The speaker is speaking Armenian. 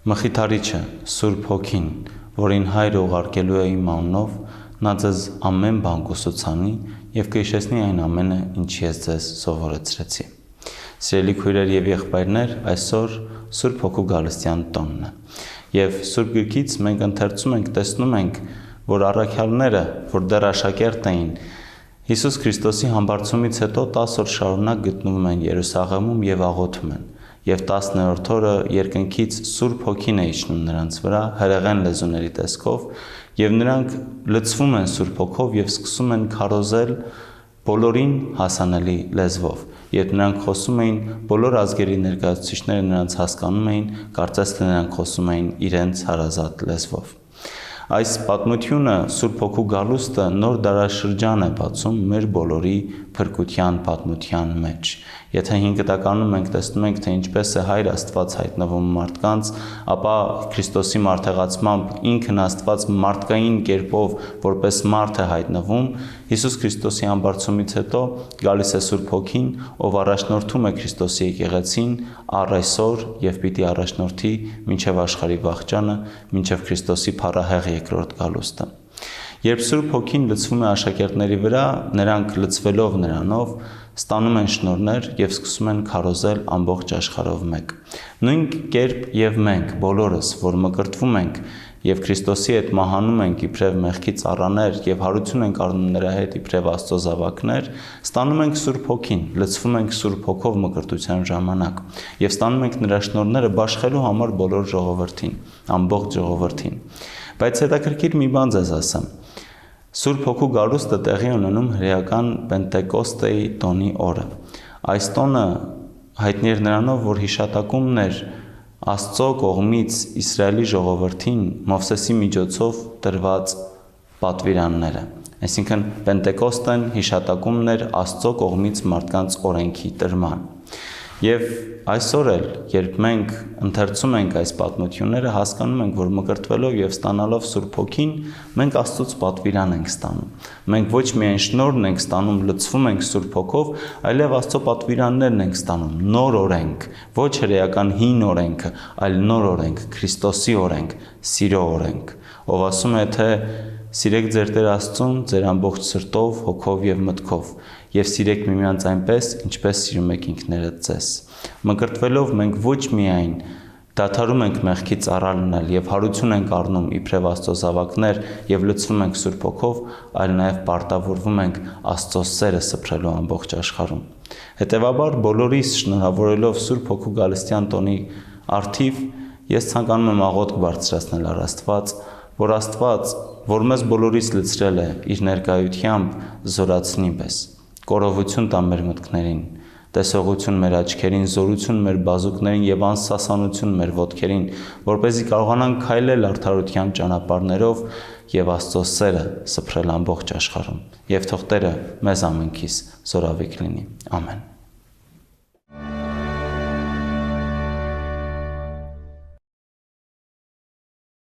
Մխիթարիչը, Սուրբ Հոգին, որին Հայրը ուղարկելու է իմ անունով, նա ձեզ ամեն բան կուսուցանի և կհիշեցնի այն ամենը, ինչ ես ձեզ սովորեցրեցի։ Սիրելի քույրեր և եղբայրներ, այսօր Սուրբ Հոգու գալստյան տոնն է։ Եվ Սուրբ Գրքից մենք ընթերցում ենք, տեսնում ենք, որ առաքյալները, որ դեռ աշակերտ էին, Հիսուս Քրիստոսի համբարձումից հետո 10 օր շարունակ գտնվում են Երուսաղեմում և աղոթում են։ Եվ 10-րդ օրը երկնքից Սուրբ Հոգին է իջնում նրանց վրա հրեղեն լեզուների տեսքով, և նրանք լցվում են Սուրբ Հոգով և սկսում են քարոզել բոլորին հասանելի լեզվով։ Երբ նրանք խոսում էին, բոլոր ազգերի ներկայացուցիչները նրանց հասկանում էին, կարծես թե նրանք խոսում էին իրենց հարազատ լեզվով։ Այս պատմությունը, Սուրբ Հոգու գալուստը նոր դարաշրջան է բացում մեր բոլորի փրկության պատմության մեջ։ Եթե հին Կտականում մենք տեսնում ենք, թե ինչպես է Հայր Աստված հայտնվում մարդկանց, ապա Քրիստոսի մարդեղացմամբ ինքն Աստված մարդկային կերպով որպես մարդ է հայտնվում, Հիսուս Քրիստոսի համբարձումից հետո գալիս է Սուրբ Հոգին, ով առաջնորդում է Քրիստոսի եկեղեցին առ այսօր և պիտի առաջնորդի մինչև աշխարհի վախճանը, մինչև Քրիստոսի փառահեղ երկրորդ գալուստը։ Երբ Սուրբ Հոգին լցվում է աշակերտների վրա, նրանք լցվելով նրանով ստանում են շնորհներ և սկսում են քարոզել ամբողջ աշխարհով մեկ։ Նույն կերպ և մենք բոլորս, որ մկրտվում ենք և Քրիստոսի հետ մահանում ենք իբրև մեղքի ծառաներ և հարություն ենք առնում նրա հետ իբրև Աստծո զավակներ, ստանում ենք Սուրբ Հոգին, լցվում ենք Սուրբ Հոգով մկրտության ժամանակ և ստանում ենք նրա շնորհները բաշխելու համար բոլոր ժողովրդին, ամբողջ ժողովրդին։ Բայց հետաքրքիր մի բան ձեզ ասեմ։ Սուրբ Հոգու գալուստը տեղի ունենում հրեական Պենտեկոստեի տոնի օրը։ Այս տոնը հայտնի էր նրանով, որ հիշատակումն էր Աստծո կողմից Իսրայելի ժողովրդին Մովսեսի միջոցով տրված պատվիրանները։ Այսինքն Պենտեկոստեն հիշատակումն էր Աստծո կողմից մարդկանց օրենքի տրման։ Եվ այսօր էլ, երբ մենք ընթերցում ենք այս պատմությունները, հասկանում ենք, որ մկրտվելով և ստանալով Սուրբ Հոգին, մենք Աստծուց պատվիրան ենք ստանում։ Մենք ոչ միայն շնորհն ենք ստանում, լցվում ենք Սուրբ Հոգով, այլև Աստծո պատվիրաններն ենք ստանում, նոր օրենք, ոչ հրեական հին օրենքը, այլ նոր օրենք, Քրիստոսի օրենք, սիրո օրենք, ով ասում է, թե սիրեք ձեր Տեր Աստծուն ձեր ամբողջ սրտով, հոգով և մտքով, և սիրեք միմյանց այնպես, ինչպես սիրում եք ինքներդ ձեզ։ Մկրտվելով մենք ոչ միայն դադարում ենք մեղքի ծառա լինել և հարություն ենք առնում իբրև Աստծո զավակներ և լցվում ենք Սուրբ Հոգով, այլ նաև պարտավորվում ենք Աստծո սերը սփռելու ամբողջ աշխարհում։ Հետևաբար բոլորիս շնորհավորելով Սուրբ Հոգու գալստյան տոնի առթիվ, ես ցանկանում եմ աղոթք բարձրացնել առ Աստված, որ Աստված, որ մեզ բոլորիս լցրել է իր ներկայությամբ, զորացնի մեզ, կորովություն տա մեր մտքներին, տեսողություն մեր աչքերին, զորություն մեր բազուկներին և անսասանություն մեր ոտքերին, որպեսզի կարողանանք քայլել արդարության ճանապարհներով և Աստծո սերը սփռել ամբողջ աշխարհում։ Եվ թող Տերը մեզ ամենքիս զորավիք լինի։ Ամեն։